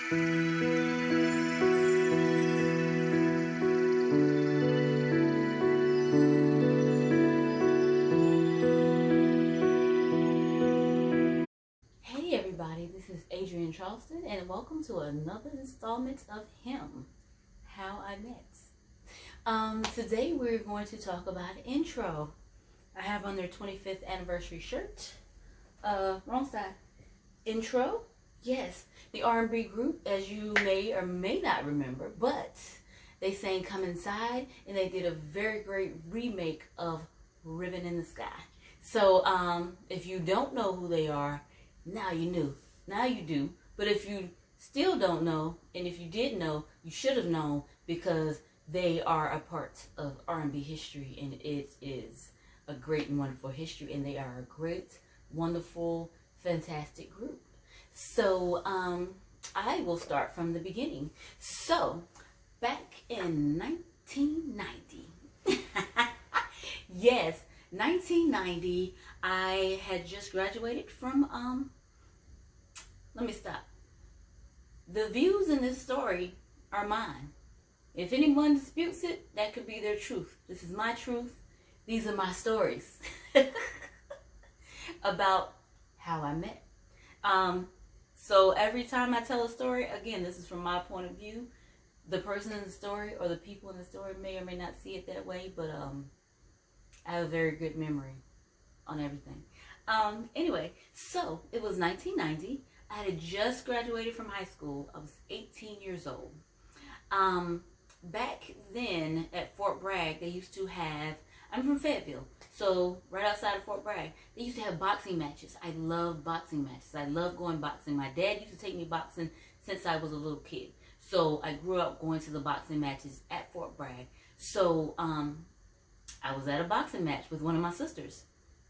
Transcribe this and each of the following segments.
Hey everybody, this is Adrienne Charleston and welcome to another installment of H.I.M, How I Met. Today we're going to talk about intro. I have on their 25th anniversary shirt. Wrong side. Intro, yes, the R&B group, as you may or may not remember, but they sang Come Inside and they did a very great remake of Ribbon in the Sky. So if you don't know who they are, now you knew. Now you do. But if you still don't know, and if you did know, you should have known, because they are a part of R&B history, and it is a great and wonderful history, and they are a great, wonderful, fantastic group. So I will start from the beginning. So back in 1990, yes, 1990, I had just graduated from, let me stop. The views in this story are mine. If anyone disputes it, that could be their truth. This is my truth. These are my stories about how I met. So every time I tell a story, again, this is from my point of view. The person in the story or the people in the story may or may not see it that way, but I have a very good memory on everything. Anyway, so it was 1990. I had just graduated from high school. I was 18 years old. Back then at Fort Bragg, they used to have, I'm from Fayetteville, so right outside of Fort Bragg, they used to have boxing matches. I love boxing matches. I love going boxing. My dad used to take me boxing since I was a little kid. So I grew up going to the boxing matches at Fort Bragg. So I was at a boxing match with one of my sisters.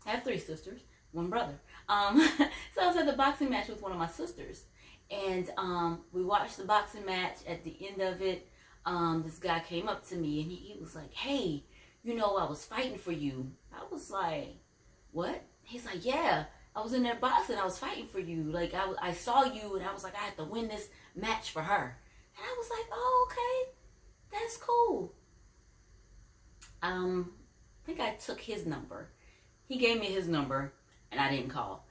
I have 3 sisters, 1 brother. So I was at the boxing match with one of my sisters. And we watched the boxing match. At the end of it, this guy came up to me and he was like, "Hey, you know, I was fighting for you." I was like, "What?" He's like, "Yeah, I was in there boxing. I was fighting for you. Like, I saw you and I was like, I had to win this match for her." And I was like, "Oh, okay, that's cool." I think I took his number. He gave me his number and I didn't call.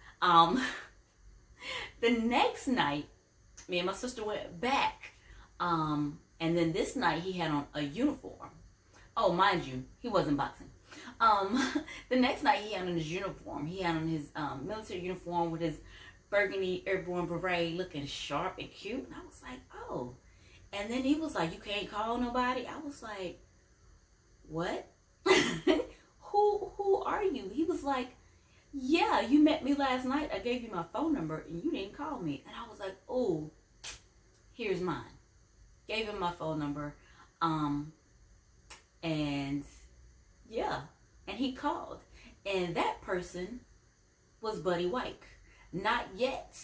The next night, me and my sister went back. And then this night he had on a uniform. Oh, mind you, he wasn't boxing. The next night he had on his uniform. He had on his military uniform with his burgundy airborne beret, looking sharp and cute. And I was like, "Oh." And then he was like, "You can't call nobody?" I was like, "What?" Who are you? He was like, "Yeah, you met me last night. I gave you my phone number and you didn't call me." And I was like, "Oh, here's mine." Gave him my phone number. And yeah, and he called. And that person was Buddy Wike. Not yet.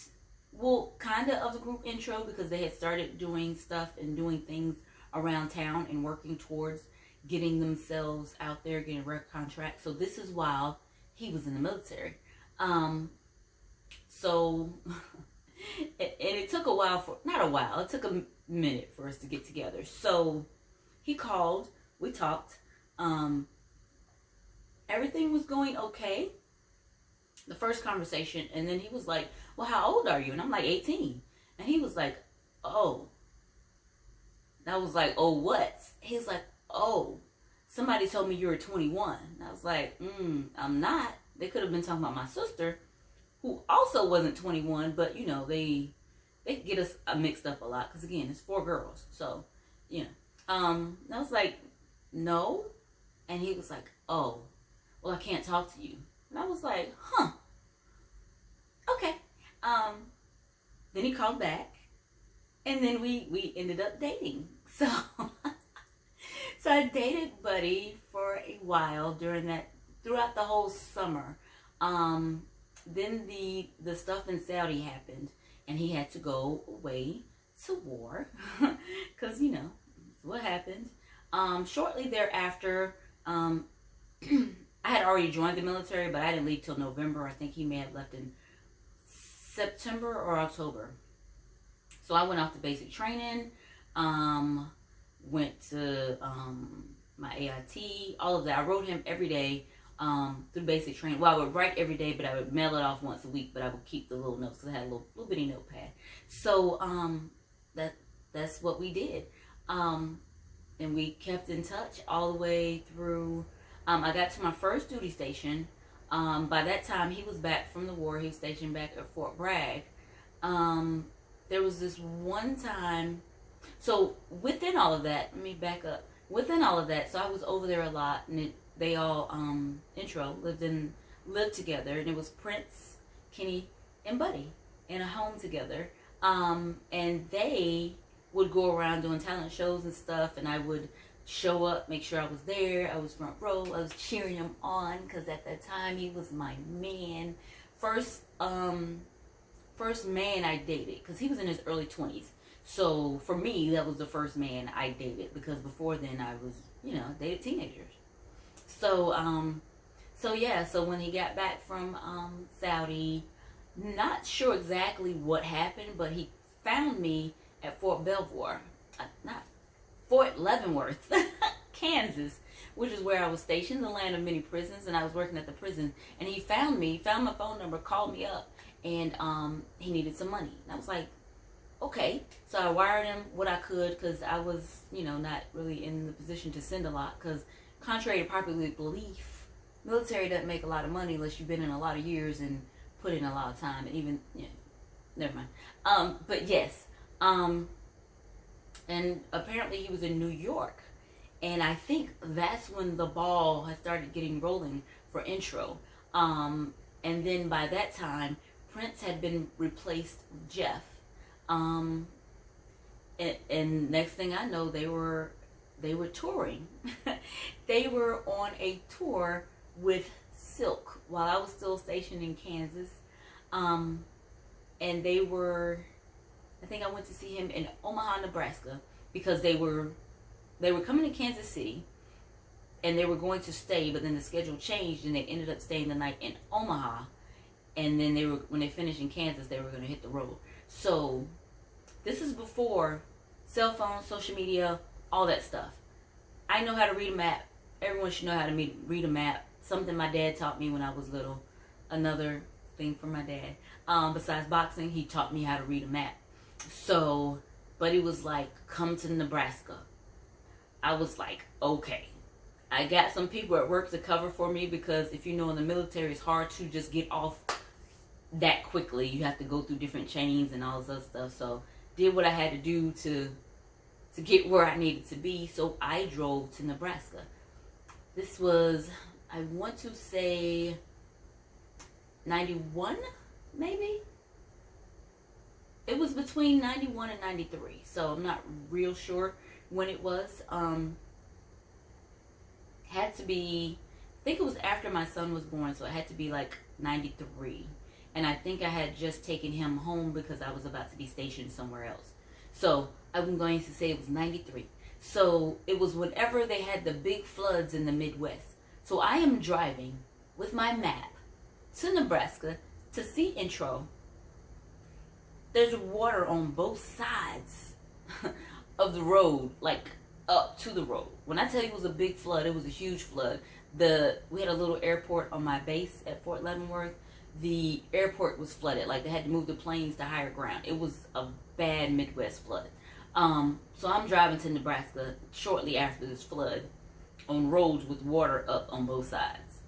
Well, kind of the group intro, because they had started doing stuff and doing things around town and working towards getting themselves out there, getting a record contract. So this is while he was in the military. So it took a while it took a minute for us to get together. So he called, we talked. Everything was going okay, the first conversation, and then he was like, "Well, how old are you?" And I'm like, 18. And he was like, "Oh." And I was like, "Oh, what?" He's like, "Oh, somebody told me you were 21. And I was like, "I'm not." They could have been talking about my sister, who also wasn't 21, but you know, they get us mixed up a lot, because again, it's 4 girls. So, you know. And I was like, "No." And he was like, "Oh, well, I can't talk to you." And I was like, "Huh. Okay." Then he called back, and then we ended up dating. So so I dated Buddy for a while throughout the whole summer. Then the stuff in Saudi happened, and he had to go away to war, because you know what happened. Shortly thereafter, I had already joined the military, but I didn't leave till November. I think he may have left in September or October. So I went off to basic training, went to my AIT, all of that. I wrote him every day through basic training. Well, I would write every day, but I would mail it off once a week, but I would keep the little notes because I had a little bitty notepad. So that's what we did. And we kept in touch all the way through. I got to my first duty station. By that time, he was back from the war. He was stationed back at Fort Bragg. There was this one time. So within all of that, let me back up. Within all of that, so I was over there a lot, and they all lived together, and it was Prince, Kenny, and Buddy in a home together. And they would go around doing talent shows and stuff, and I would show up, make sure I was there. I was front row. I was cheering him on because at that time he was my man. First man I dated, because he was in his early 20s. So for me, that was the first man I dated, because before then I was, dated teenagers. So so when he got back from Saudi, not sure exactly what happened, but he found me at Fort Leavenworth, Kansas, which is where I was stationed, the land of many prisons, and I was working at the prison. And he found me, found my phone number, called me up, and he needed some money. And I was like, okay. So I wired him what I could, because I was, not really in the position to send a lot, because contrary to popular belief, military doesn't make a lot of money unless you've been in a lot of years and put in a lot of time, and even, never mind. But yes, and apparently he was in New York, and I think that's when the ball had started getting rolling for intro. And then by that time, Prince had been replaced with Jeff. And next thing I know, they were touring. They were on a tour with Silk while I was still stationed in Kansas. And they were, I think I went to see him in Omaha, Nebraska, because they were coming to Kansas City, and they were going to stay, but then the schedule changed, and they ended up staying the night in Omaha. And then when they finished in Kansas, they were going to hit the road. So this is before cell phones, social media, all that stuff. I know how to read a map. Everyone should know how to read a map. Something my dad taught me when I was little. Another thing from my dad. Besides boxing, he taught me how to read a map. So, but it was like, come to Nebraska. I was like, okay. I got some people at work to cover for me, because if you know, in the military, it's hard to just get off that quickly. You have to go through different chains and all this other stuff. So did what I had to do to get where I needed to be. So I drove to Nebraska. This was, I want to say 91, maybe? It was between 91 and 93. So I'm not real sure when it was. Had to be, I think it was after my son was born, so it had to be like 93. And I think I had just taken him home because I was about to be stationed somewhere else. So I'm going to say it was 93. So it was whenever they had the big floods in the Midwest. So I am driving with my map to Nebraska to see intro. There's water on both sides of the road, like up to the road. When I tell you it was a big flood, it was a huge flood. We had a little airport on my base at Fort Leavenworth. The airport was flooded. Like, they had to move the planes to higher ground. It was a bad Midwest flood. So I'm driving to Nebraska shortly after this flood on roads with water up on both sides.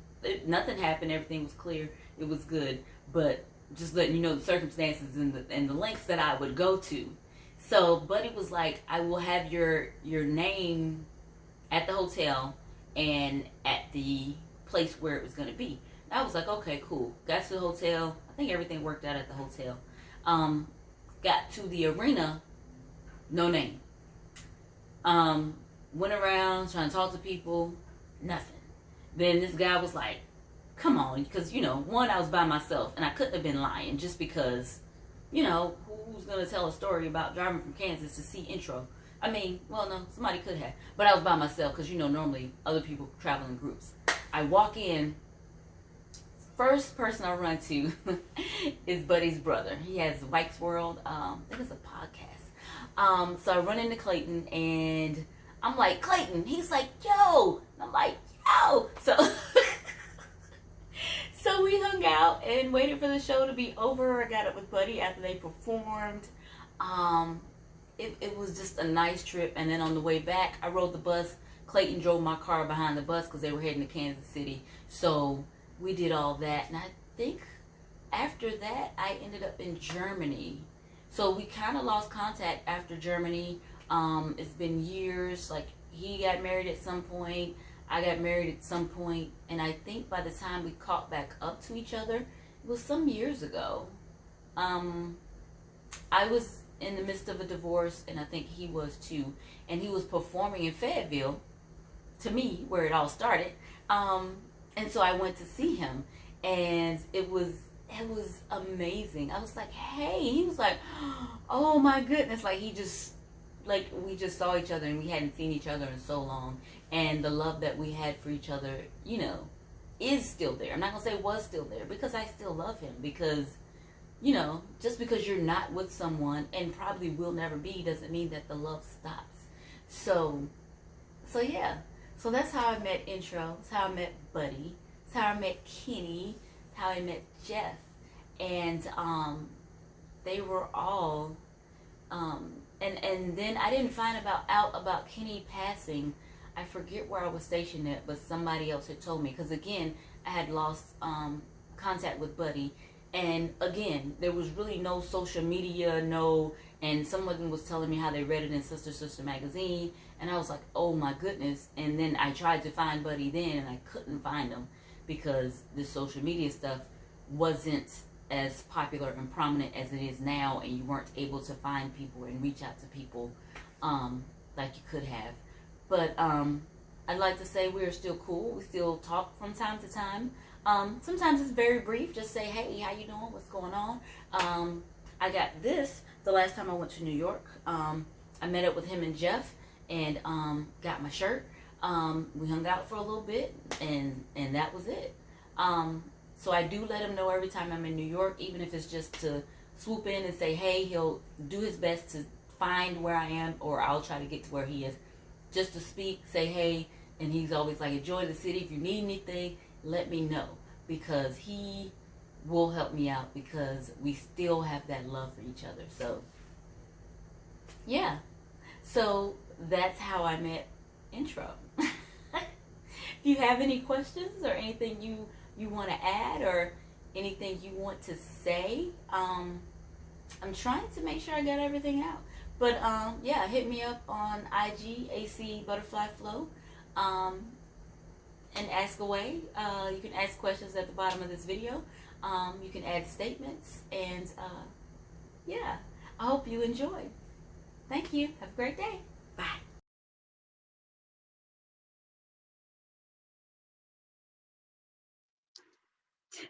Nothing happened. Everything was clear. It was good. But just letting you know the circumstances and the lengths that I would go to. So Buddy was like, I will have your name at the hotel and at the place where it was going to be. And I was like, okay, cool. Got to the hotel. I think everything worked out at the hotel. Got to the arena, no name. Went around trying to talk to people, nothing. Then this guy was like, come on, because, one, I was by myself, and I couldn't have been lying just because, who's going to tell a story about driving from Kansas to see intro? I mean, well, no, somebody could have. But I was by myself because, normally other people travel in groups. I walk in, first person I run to is Buddy's brother. He has Wike's World. I think it's a podcast. So I run into Clayton and I'm like, Clayton. He's like, yo. And I'm like, yo. So so we hung out and waited for the show to be over. I got up with Buddy after they performed. It was just a nice trip. And then on the way back, I rode the bus. Clayton drove my car behind the bus because they were heading to Kansas City. So we did all that. And I think after that, I ended up in Germany. So we kind of lost contact after Germany. It's been years. Like, he got married at some point. I got married at some point. And I think by the time we caught back up to each other, it was some years ago. I was in the midst of a divorce, and I think he was too. And he was performing in Fayetteville, to me, where it all started. And so I went to see him, and it was amazing. I was like, hey. He was like, oh my goodness. Like, we just saw each other, and we hadn't seen each other in so long. And the love that we had for each other, is still there. I'm not going to say was still there, because I still love him. Because, just because you're not with someone, and probably will never be, doesn't mean that the love stops. So yeah. So that's how I met Intro. That's how I met Buddy. That's how I met Kenny. That's how I met Jeff. And they were all, and then I didn't find out about Kenny passing. I forget where I was stationed at, but somebody else had told me. Because again, I had lost contact with Buddy. And again, there was really no social media, and someone was telling me how they read it in Sister magazine, and I was like, oh my goodness. And then I tried to find Buddy then, and I couldn't find him because the social media stuff wasn't as popular and prominent as it is now, and you weren't able to find people and reach out to people like you could have. But I'd like to say we're still cool. We still talk from time to time. Sometimes it's very brief. Just say, hey, how you doing? What's going on? I got this the last time I went to New York. I met up with him and Jeff and got my shirt. We hung out for a little bit, and that was it. So I do let him know every time I'm in New York, even if it's just to swoop in and say, hey. He'll do his best to find where I am, or I'll try to get to where he is, just to speak, say hey. And he's always like, enjoy the city. If you need anything, let me know, because he will help me out, because we still have that love for each other. So yeah, so that's how I met Intro. If you have any questions or anything you want to add, or anything you want to say, I'm trying to make sure I got everything out. But yeah, hit me up on IG, AC Butterfly Flow, and ask away. You can ask questions at the bottom of this video. You can add statements, and yeah, I hope you enjoy. Thank you. Have a great day. Bye.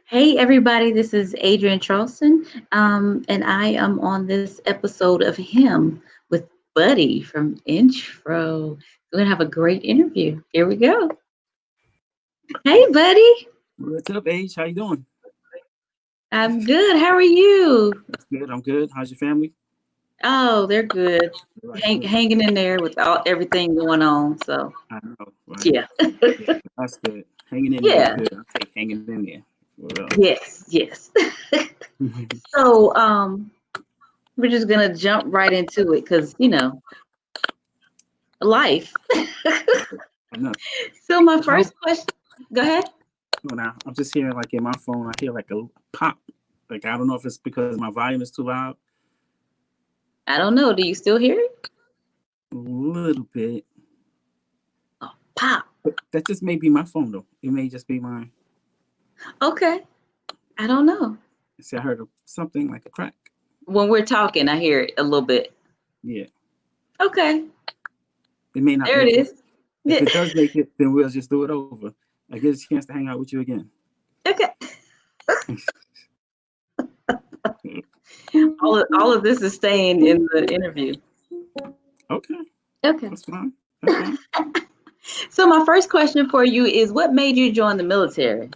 Hey everybody, this is Adrienne Charleston, and I am on this episode of Him with Buddy from Intro. We're gonna have a great interview. Here we go. Hey Buddy. What's up, H? How you doing? I'm good. How are you? Good. I'm good. How's your family? Oh, they're good. Right. Hanging in there with everything going on. So I know. Right. yeah. Yeah, that's good. Hanging in there is good. I'll take hanging in there. Yes. So we're just gonna jump right into it, because life. I know. So my first question. Go ahead. Now I'm just hearing, like, in my phone, I hear like a pop. Like, I don't know if it's because my volume is too loud. I don't know. Do you still hear it? A little bit. Oh, pop. But that just may be my phone, though. It may just be mine. Okay. I don't know. See, I heard something like a crack. When we're talking, I hear it a little bit. Yeah. Okay. It may not. There it is. If it does make it, then we'll just do it over. I get a chance to hang out with you again. Okay. all of this is staying in the interview. Okay. That's fine. So my first question for you is, what made you join the military?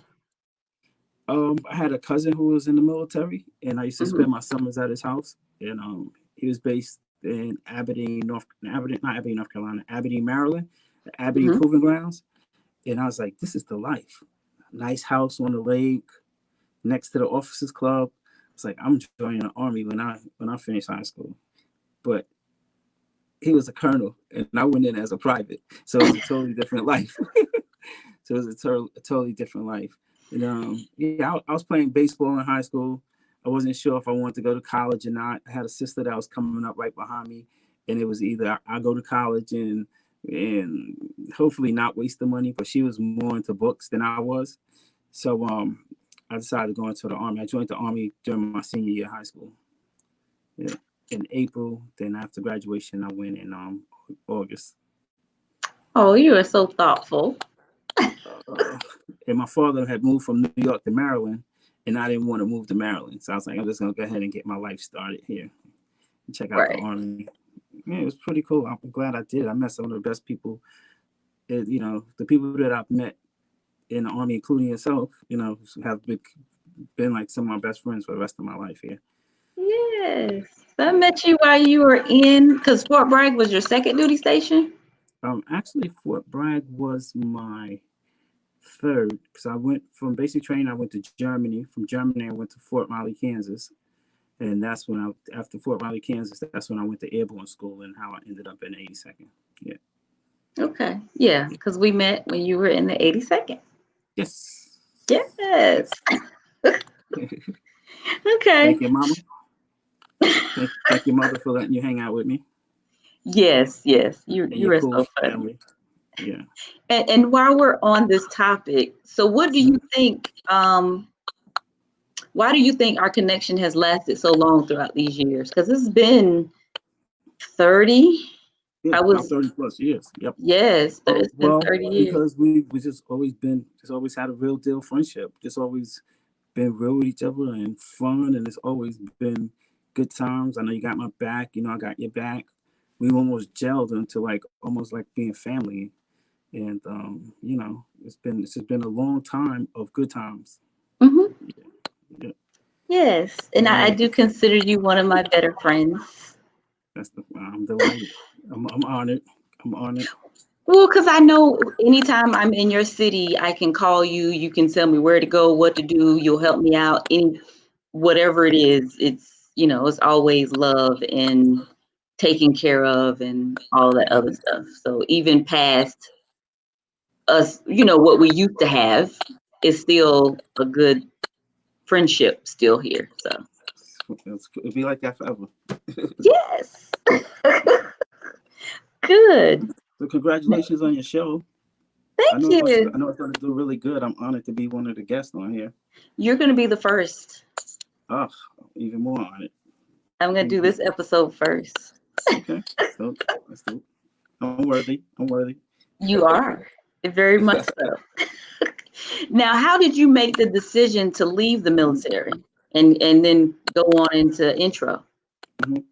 I had a cousin who was in the military, and I used to Hmm. spend my summers at his house. And he was based in not Aberdeen, North Carolina, Aberdeen, Maryland, the Aberdeen Hmm. Proving Grounds. And I was like, this is the life. Nice house on the lake, next to the officers club. It's like I'm joining the army when I finish high school. But he was a colonel, and I went in as a private, so it was a totally different life. So it was a totally different life. And yeah, I was playing baseball in high school. I wasn't sure if I wanted to go to college or not. I had a sister that was coming up right behind me, and it was either I go to college and hopefully not waste the money, but she was more into books than I was. So I decided to go into the army. I joined the army during my senior year of high school. Yeah. In April. Then after graduation, I went in August. Oh, you are so thoughtful. Uh, and my father had moved from New York to Maryland, and I didn't want to move to Maryland. So I was like, I'm just gonna go ahead and get my life started here and check out the Right. army. Yeah, it was pretty cool. I'm glad I did. I met some of the best people. The people that I've met in the army, including yourself, have been like some of my best friends for the rest of my life here. Yes. I Yeah. met you while you were in, because Fort Bragg was your second duty station. Actually, Fort Bragg was my third because I went from basic training. I went to Germany. From Germany, I went to Fort Riley, Kansas, and that's when after Fort Riley, Kansas, that's when I went to airborne school and how I ended up in 82nd. Yeah. Okay. Yeah, Yeah. because we met when you were in the 82nd. Yes. Yes. Yes. Okay. Thank you, Mama. Thank your mother for letting you hang out with me Yes, yes. You and you your are cool so funny. family. Yeah. And while we're on this topic, so what do you Mhm. think, why do you think our connection has lasted so long throughout these years? Because it's been 30. Yeah, I about was 30 plus years. Yep. Yes, Oh it's been well, 30 years. because we just always had a real deal friendship. Just always been real with each other and fun, and it's always been good times. I know you got my back. I got your back. We almost gelled into like almost like being family, and it's just been a long time of good times. Hmm. Yeah, yeah. Yes, and I And do consider you one of my better friends. I'm delighted. I'm honored. I'm honored. Well, because I know anytime I'm in your city, I can call you. You can tell me where to go, what to do. You'll help me out. Any whatever it is, it's always love and taken care of and all that other Mhm. stuff. So even past us, what we used to have is still a good friendship still here. So It'll be like that forever. yes, good. So congratulations on your show. Thank you. I know it's going to do really good. I'm honored to be one of the guests on here. You're going to be the first. Oh, even more honored. I'm going to do this episode first. Okay, so let's do it. I'm worthy. I'm worthy. You are very much so. Now, how did you make the decision to leave the military and then go on into intro? Mhm.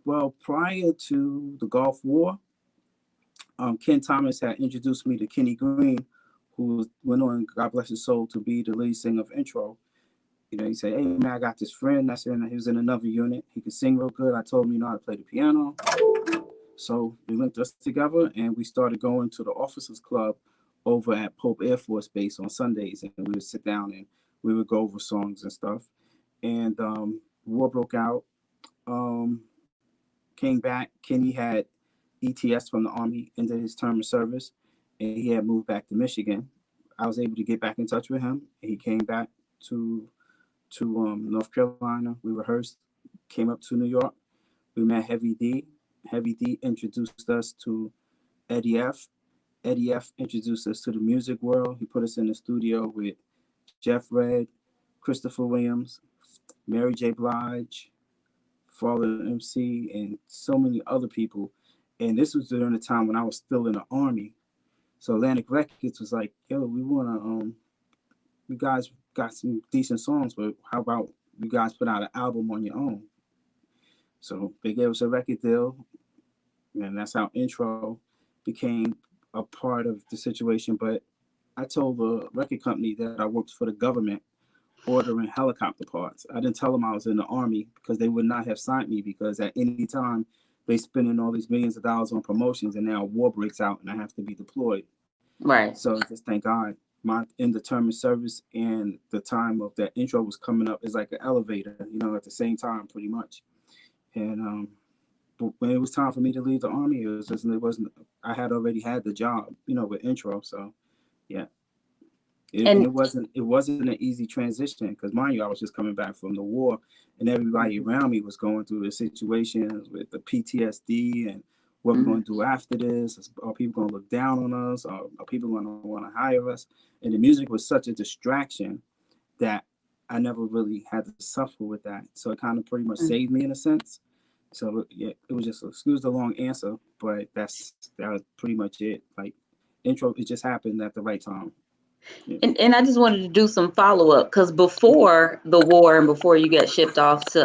Well, prior to the Gulf War, Ken Thomas had introduced me to Kenny Green, who went on, God bless his soul, to be the lead singer of Intro. He said, "Hey man, I got this friend he was in another unit. He could sing real good. I told him, how to play the piano." So we linked us together and we started going to the officers club over at Pope Air Force Base on Sundays, and we would sit down and we would go over songs and stuff. And war broke out. Um, Came back. Kenny had ETS from the Army, ended his term of service, and he had moved back to Michigan. I was able to get back in touch with him. He came back to North Carolina. We rehearsed, came up to New York. We met Heavy D. Heavy D introduced us to Eddie F. Eddie F introduced us to the music world. He put us in the studio with Jeff Redd, Christopher Williams, Mary J. Blige, Fallen MC, and so many other people. And this was during the time when I was still in the Army. So Atlantic Records was like, "Yo, we wanna you guys got some decent songs, but how about you guys put out an album on your own?" So they gave us a record deal, and that's how Intro became a part of the situation. But I told the record company that I worked for the government ordering helicopter parts. I didn't tell them I was in the Army because they would not have signed me, because at any time they spending all these millions of dollars on promotions and now war breaks out and I have to be deployed. Right. So just thank God my indeterminate service and the time of that intro was coming up is like an elevator, at the same time pretty much. And but when it was time for me to leave the Army, it wasn't, I had already had the job, with intro. So yeah. And And it wasn't an easy transition because, mind you, I was just coming back from the war, and everybody around me was going through the situations with the PTSD and what we're going to do after this. Are people going to look down on us? Are people going to want to hire us? And the music was such a distraction that I never really had to suffer with that. So it kind of pretty much saved me in a sense. So yeah, it was just, excuse the long answer, but that was pretty much it. Like intro, it just happened at the right time. Yeah. and I just wanted to do some follow up because before the war and before you got shipped off to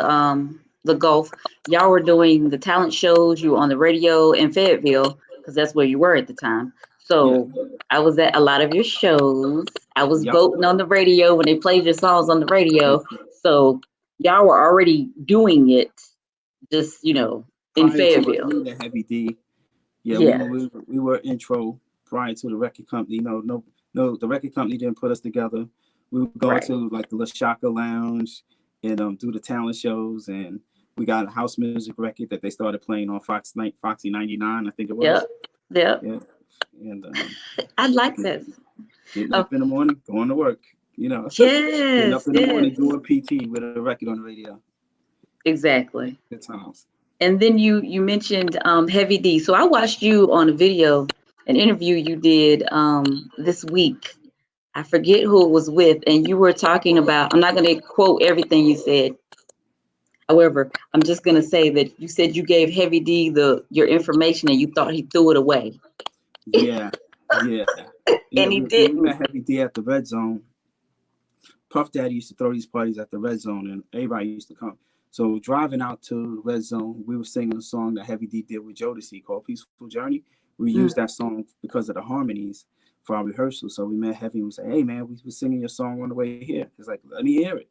the Gulf, y'all were doing the talent shows. You were on the radio in Fayetteville because that's where you were at the time. Yeah. So I was at a lot of your shows. I was Yep. voting on the radio when they played your songs on the radio. So y'all were already doing it, just in Prior to us Fayetteville. being the Heavy D, yeah, Yeah. we were intro prior to the record company. No, the record company didn't put us together. We would go Right. to like the La Shaka Lounge and do the talent shows, and we got a house music record that they started playing on Foxy 99, I think it was. Yep. Yep. Yeah, and I like this. getting Oh, up in the morning, going to work. Getting up yes. in the morning Yes. doing PT with a record on the radio. Exactly. Good times. And then you mentioned Heavy D. So I watched you on a video, an interview you did this week. I forget who it was with, and you were talking about. I'm not going to quote everything you said. However, I'm just going to say that you said you gave Heavy D your information, and you thought he threw it away, Yeah, yeah, yeah. and he We didn't. met Heavy D at the Red Zone. Puff Daddy used to throw these parties at the Red Zone, and everybody used to come. So driving out to the Red Zone, we were singing a song that Heavy D did with Jodeci called "Peaceful Journey." We used that song because of the harmonies for our rehearsal. So we met Heavy and we said, "Hey man, we were singing your song on the way here." He's like, "Let me hear it."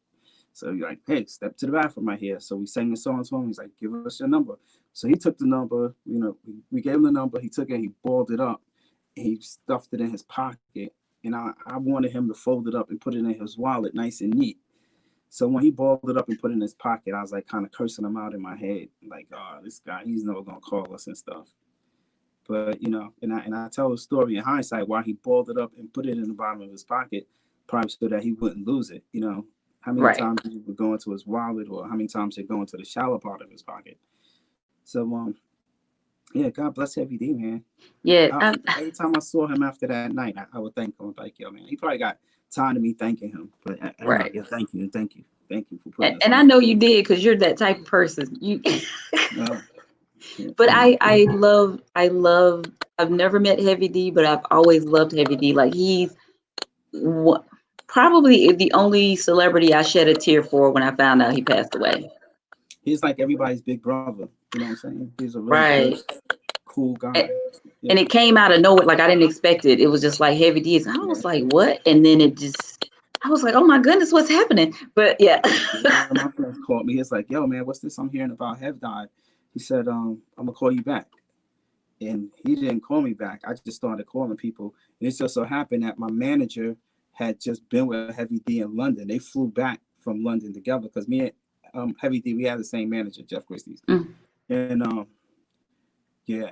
So you're like, "Hey, step to the bathroom right here." So we sang the song to him. He's like, "Give us your number." So he took the number. We gave him the number. He took it. He balled it up. And he stuffed it in his pocket. And I wanted him to fold it up and put it in his wallet, nice and neat. So when he balled it up and put it in his pocket, I was like kind of cursing him out in my head, like, "Oh, this guy, he's never gonna call us and stuff." But and I tell the story in hindsight why he balled it up and put it in the bottom of his pocket, probably so that he wouldn't lose it. How many Right. times he would go into his wallet, or how many times he'd go into the shallow part of his pocket. So yeah, God bless Heavy D, man. Yeah. Every time I saw him after that night, I would thank him. Like, yo, man, he probably got tired of me thanking him. But I'm like, Right. yo, thank you for putting us And I on. know you did because you're that type of person. You. Yeah. But I love I've never met Heavy D, but I've always loved Heavy D. Like he's probably the only celebrity I shed a tear for when I found out he passed away. He's like everybody's big brother. You know what I'm saying? He's a really Right. good, cool guy. And, Yeah. and it came out of nowhere. Like I didn't expect it. It was just like Heavy D. I was like, what? And then I was like, oh my goodness, what's happening? But yeah. One of my friends called me. He's like, yo, man, what's this I'm hearing about Hev died? He said, I'm gonna call you back. And he didn't call me back. I just started calling people. And it just so happened that my manager had just been with Heavy D in London. They flew back from London together because me and Heavy D, we had the same manager, Jeff Christie's. And yeah,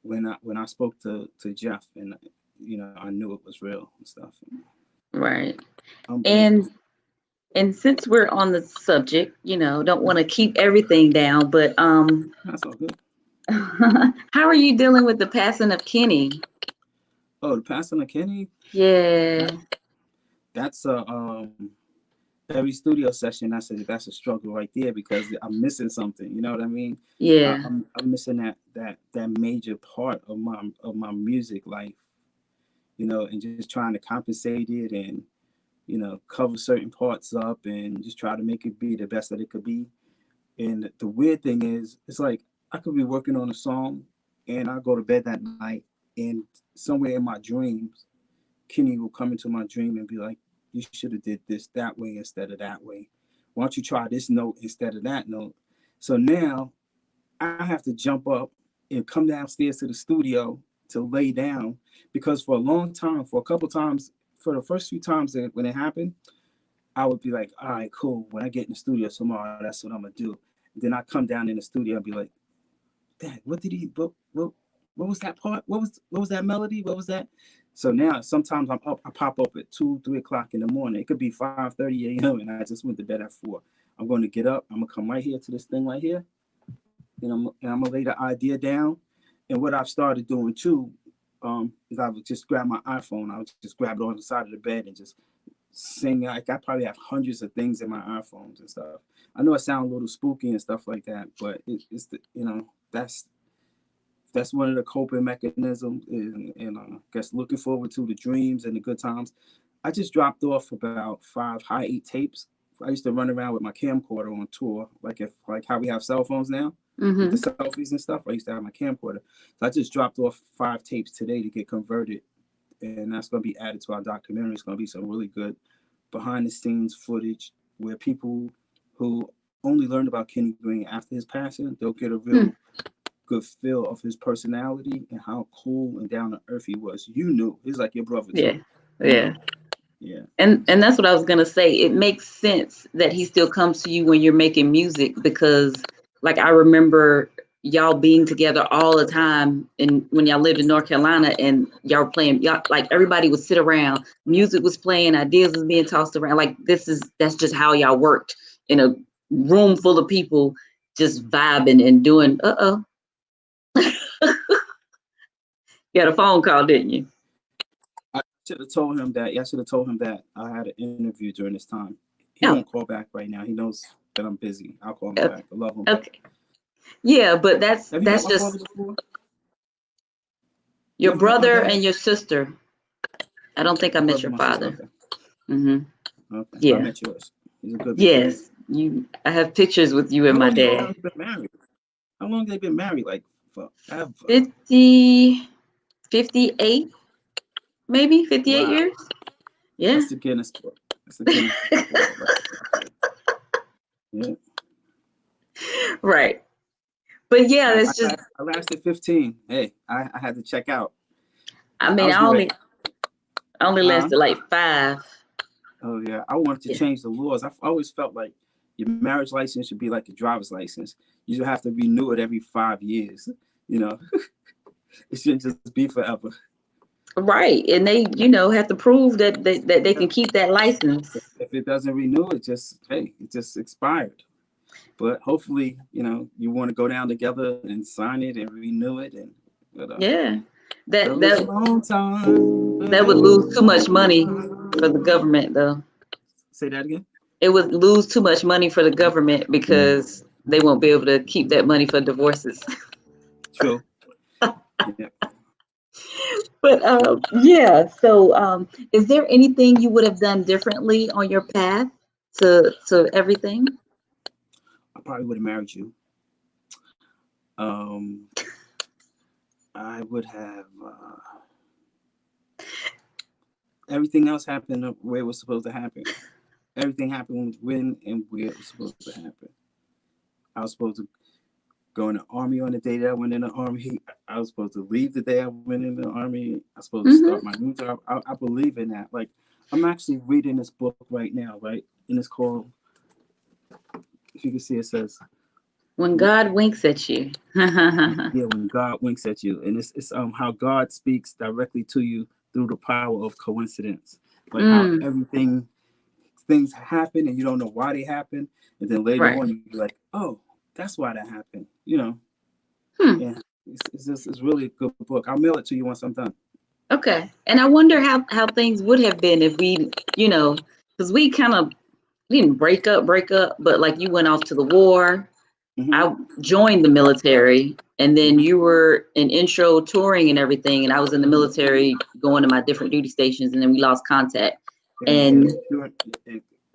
when I spoke to Jeff, and I knew it was real and stuff. Right. Unbelievable. And since we're on the subject, don't want to keep everything down, but That's all good. how are you dealing with the passing of Kenny? Oh, the passing of Kenny? Yeah. That's every studio session. That's a struggle right there because I'm missing something. You know what I mean? Yeah. I'm missing that major part of my music life. And just trying to compensate it and cover certain parts up and just try to make it be the best that it could be. And the weird thing is, it's like I could be working on a song and I go to bed that night and somewhere in my dreams, Kenny will come into my dream and be like, you should have did this that way instead of that way. Why don't you try this note instead of that note? So now I have to jump up and come downstairs to the studio to lay down, because for a long time, for a couple times, for the first few times when it happened, I would be like, all right, cool. When I get in the studio tomorrow, that's what I'm gonna do. And then I come down in the studio and be like, Dad, what did he? What was that part? What was that melody? What was that? So now sometimes I'm up. I pop up at 2, 3 o'clock in the morning. It could be 5:30 a.m. and I just went to bed at 4. I'm going to get up. I'm gonna come right here to this thing right here, and I'm gonna lay the idea down. And what I've started doing too, is I would just grab my iPhone. I would just grab it on the side of the bed and just sing. Like I probably have hundreds of things in my iPhones and stuff. I know it sounds a little spooky and stuff like that, but it's the, that's one of the coping mechanisms, and I guess looking forward to the dreams and the good times. I just dropped off about 5 high-8 tapes. I used to run around with my camcorder on tour, like how we have cell phones now, with the selfies and stuff. I used to have my camcorder. So I just dropped off 5 tapes today to get converted, and that's going to be added to our documentary. It's going to be some really good behind-the-scenes footage where people who only learned about Kenny Green after his passing, they'll get a real good feel of his personality and how cool and down to earth he was. You knew he's like your brother too. Yeah. And that's what I was gonna say. It makes sense that he still comes to you when you're making music, because like I remember y'all being together all the time, and when y'all lived in North Carolina and y'all were playing, y'all, like everybody would sit around, music was playing, ideas was being tossed around. Like that's just how y'all worked in a room full of people just vibing and doing You had a phone call, didn't you? I should have told him that. Yeah, I should have told him that I had an interview during this time. He won't call back right now. He knows that I'm busy. I'll call him back. I love him. Okay. Yeah, but that's Have you met my just father before? your You ever met my brother dad? and your sister. I don't think I met your father. Okay. Okay. Yeah. I met yours. He's a good man. Yes. I have pictures with you and my dad. How long have they been married? How long have they been married? Like forever. 58, maybe 58 years. Yeah. That's the Guinness book. That's the Guinness book. Yeah. Right. But yeah, that's just. I lasted 15. Hey, I had to check out. I mean, I only lasted like 5. Oh yeah, I wanted to change the laws. I've always felt like your marriage license should be like your driver's license. You should have to renew it every 5 years. You know, it shouldn't just be forever. Right, and they, have to prove that they can keep that license. If it doesn't renew, it just expired. But hopefully, you want to go down together and sign it and renew it, and that long time. That would lose too much money for the government, though. Say that again. It would lose too much money for the government because they won't be able to keep that money for divorces. True. Yeah. But so is there anything you would have done differently on your path to everything? I probably would have married you. I would have everything else happened where it was supposed to happen. Everything happened when and where it was supposed to happen. I was supposed to go in the Army on the day that I went in the Army. I was supposed to leave the day I went in the Army. I was supposed to start my new job. I believe in that. Like, I'm actually reading this book right now, right? And it's called, if you can see, it says, When God Winks at You. Yeah, when God winks at you. And it's how God speaks directly to you through the power of coincidence. Like how things happen and you don't know why they happen. And then later on, you're like, oh, that's why that happened. Yeah. It's really a good book. I'll mail it to you once I'm done. Okay. And I wonder how things would have been if we, because we didn't break up, but like you went off to the war. I joined the military, and then you were in intro touring and everything, and I was in the military going to my different duty stations, and then we lost contact. And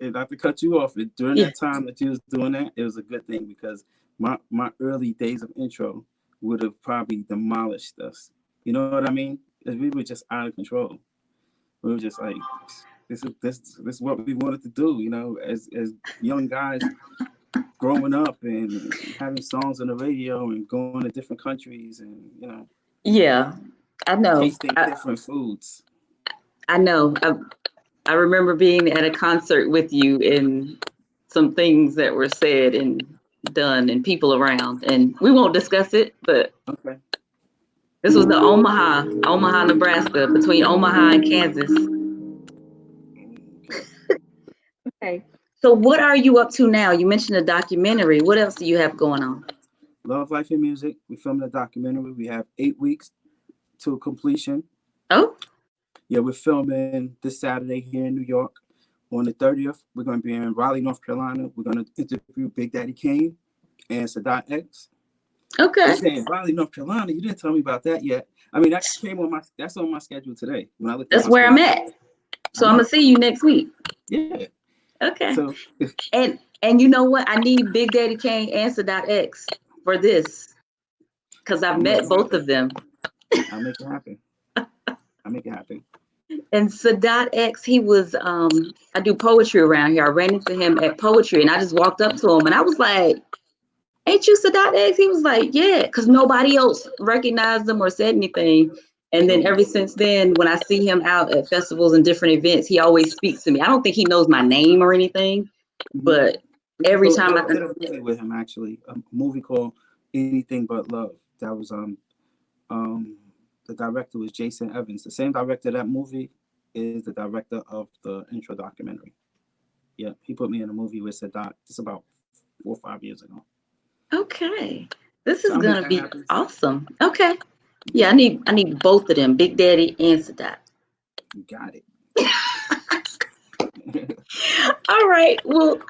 not to cut you off, during that time that you was doing that, it was a good thing because my early days of intro would have probably demolished us. You know what I mean? We were just out of control. we were just like, this is what we wanted to do, you know, as young guys growing up and having songs on the radio and going to different countries and, you know, Yeah, I know. tasting different foods. I know. I remember being at a concert with you and some things that were said and done and people around. And we won't discuss it, but Okay. this was the Omaha, Nebraska, between Omaha and Kansas. Okay. So what are you up to now? You mentioned a documentary. What else do you have going on? Love, Life, and Music. We filmed a documentary. We have 8 weeks to completion. Oh, Yeah, we're filming this Saturday here in New York. On the 30th, we're going to be in Raleigh, North Carolina. We're going to interview Big Daddy Kane and Sadat X. okay. You're saying Raleigh, North Carolina. You didn't tell me about that yet. I mean, that's on my schedule today. When I looked That's at where I'm schedule. at. So I'm gonna see you next week. Yeah. Okay. So And you know what? I need Big Daddy Kane and Sadat X for this because I've met both of them. I'll make it happen. And Sadat X, he was I do poetry around here. I ran into him at poetry and I just walked up to him and I was like, "Ain't you Sadat X?" He was like, "Yeah," because nobody else recognized him or said anything. And then ever since then, when I see him out at festivals and different events, he always speaks to me. I don't think he knows my name or anything, but every time I did a movie with him, actually, a movie called Anything But Love. That was the director was Jason Evans. The same director of that movie is the director of the intro documentary. Yeah, he put me in a movie with Sadat just about 4 or 5 years ago. Okay, this is gonna be awesome. Okay, yeah, I need both of them, Big Daddy and Sadat. You got it. All right. Well,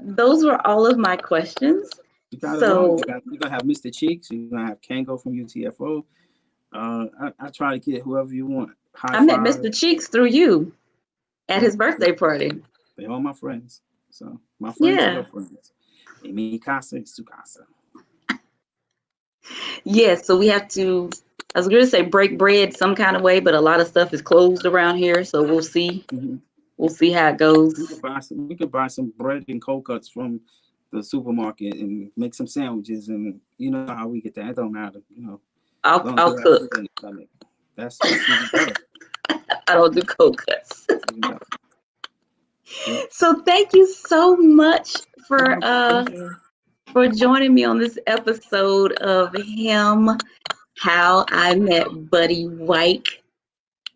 those were all of my questions. You got it So wrong. You're gonna have Mr. Cheeks. You're gonna have Kango from UTFO. I try to get whoever you want. I met Mr. Cheeks through you at his birthday party. They're all my friends. So my friends are your friends. Y mi casa es su casa. Yes, so we have to, I was going to say break bread some kind of way, but a lot of stuff is closed around here, so we'll see. Mm-hmm. We'll see how it goes. We could buy some bread and cold cuts from the supermarket and make some sandwiches, and you know how we get that. It don't matter, you know. I'll cook. That's even better. I don't do cold cuts. Yeah. So thank you so much for joining me on this episode of H.I.M, How I Met Buddy Wike.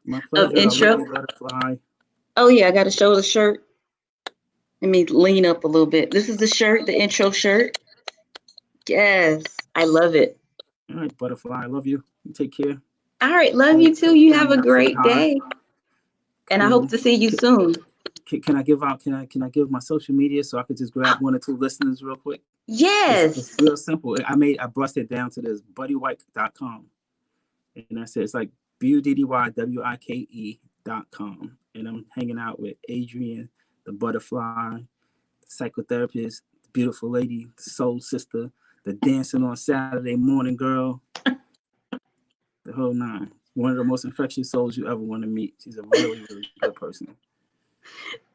My pleasure. Of intro. Butterfly. Oh yeah, I got to show the shirt. Let me lean up a little bit. This is the shirt, the intro shirt. Yes, I love it. All right, Butterfly. I love you. You take care. All right, love you too. You have a great day. And I hope to see you soon. Can I give my social media so I could just grab 1 or 2 listeners real quick? Yes. It's real simple. I brushed it down to this buddywike.com. And that's it. It's like BUDDYWIKE.com. And I'm hanging out with Adrian, the butterfly, the psychotherapist, the beautiful lady, the soul sister, the dancing on Saturday morning girl, the whole nine. One of the most infectious souls you ever want to meet. She's a really, really good person.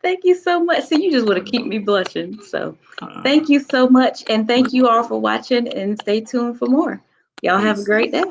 Thank you so much. So you just want to keep me blushing. So thank you so much. And thank you all for watching and stay tuned for more. Y'all have a great day.